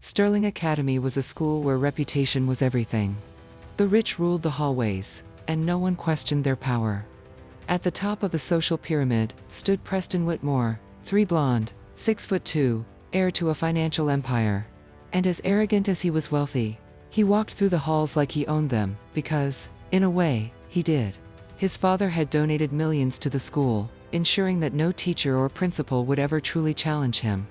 Sterling Academy was a school where reputation was everything. The rich ruled the hallways, and no one questioned their power. At the top of the social pyramid stood Preston Whitmore, 3 blonde, 6'2", heir to a financial empire. And as arrogant as he was wealthy, he walked through the halls like he owned them, because, in a way, he did. His father had donated millions to the school, ensuring that no teacher or principal would ever truly challenge him.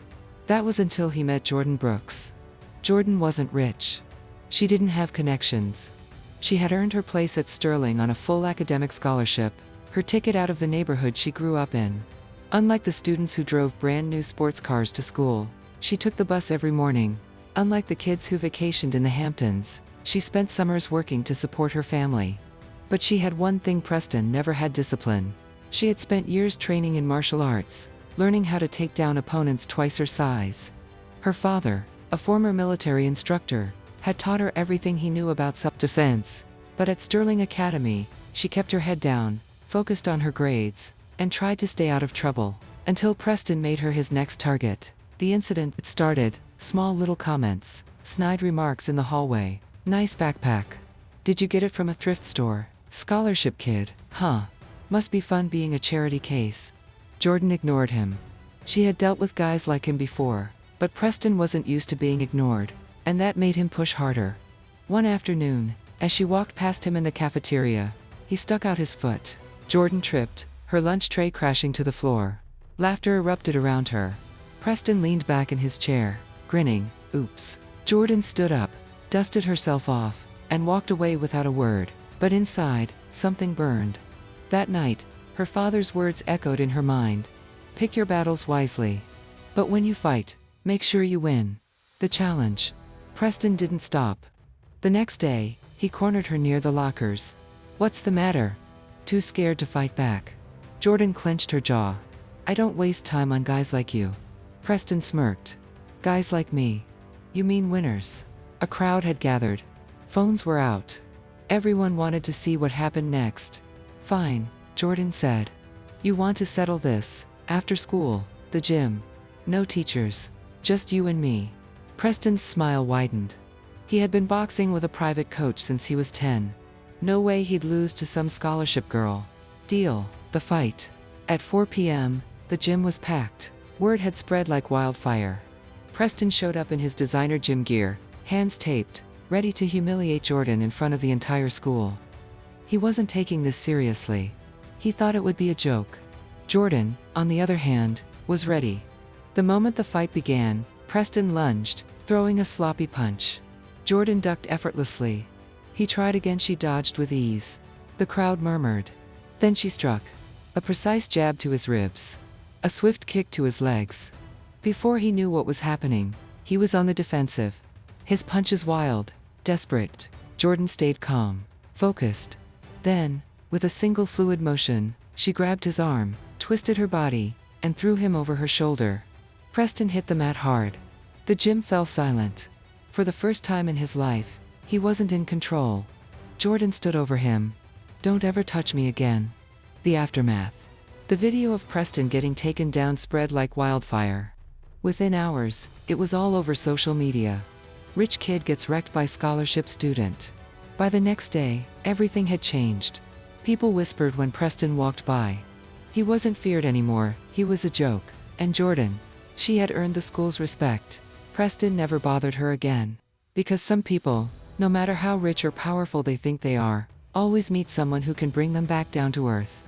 That was until he met Jordan Brooks. Jordan wasn't rich. She didn't have connections. She had earned her place at Sterling on a full academic scholarship, her ticket out of the neighborhood she grew up in. Unlike the students who drove brand new sports cars to school, she took the bus every morning. Unlike the kids who vacationed in the Hamptons, she spent summers working to support her family. But she had one thing Preston never had: discipline. She had spent years training in martial arts, learning how to take down opponents twice her size. Her father, a former military instructor, had taught her everything he knew about self-defense. But at Sterling Academy, she kept her head down, focused on her grades, and tried to stay out of trouble, until Preston made her his next target. The incident started: small little comments, snide remarks in the hallway. Nice backpack. Did you get it from a thrift store? Scholarship kid, huh? Must be fun being a charity case. Jordan ignored him. She had dealt with guys like him before, but Preston wasn't used to being ignored, and that made him push harder. One afternoon, as she walked past him in the cafeteria, he stuck out his foot. Jordan tripped, her lunch tray crashing to the floor. Laughter erupted around her. Preston leaned back in his chair, grinning. Oops. Jordan stood up, dusted herself off, and walked away without a word. But inside, something burned. That night, her father's words echoed in her mind. Pick your battles wisely. But when you fight, make sure you win. The challenge. Preston didn't stop. The next day, he cornered her near the lockers. What's the matter? Too scared to fight back. Jordan clenched her jaw. I don't waste time on guys like you. Preston smirked. Guys like me? You mean winners? A crowd had gathered. Phones were out. Everyone wanted to see what happened next. Fine, Jordan said. You want to settle this? After school, the gym. No teachers. Just you and me. Preston's smile widened. He had been boxing with a private coach since he was 10. No way he'd lose to some scholarship girl. Deal. The fight. At 4 p.m., the gym was packed. Word had spread like wildfire. Preston showed up in his designer gym gear, hands taped, ready to humiliate Jordan in front of the entire school. He wasn't taking this seriously. He thought it would be a joke. Jordan, on the other hand, was ready. The moment the fight began, Preston lunged, throwing a sloppy punch. Jordan ducked effortlessly. He tried again. She dodged with ease. The crowd murmured. Then she struck. A precise jab to his ribs. A swift kick to his legs. Before he knew what was happening, he was on the defensive. His punches wild, desperate. Jordan stayed calm, focused. Then, with a single fluid motion, she grabbed his arm, twisted her body, and threw him over her shoulder. Preston hit the mat hard. The gym fell silent. For the first time in his life, he wasn't in control. Jordan stood over him. Don't ever touch me again. The aftermath. The video of Preston getting taken down spread like wildfire. Within hours, it was all over social media. Rich kid gets wrecked by scholarship student. By the next day, everything had changed. People whispered when Preston walked by. He wasn't feared anymore, he was a joke. And Jordan, she had earned the school's respect. Preston never bothered her again. Because some people, no matter how rich or powerful they think they are, always meet someone who can bring them back down to earth.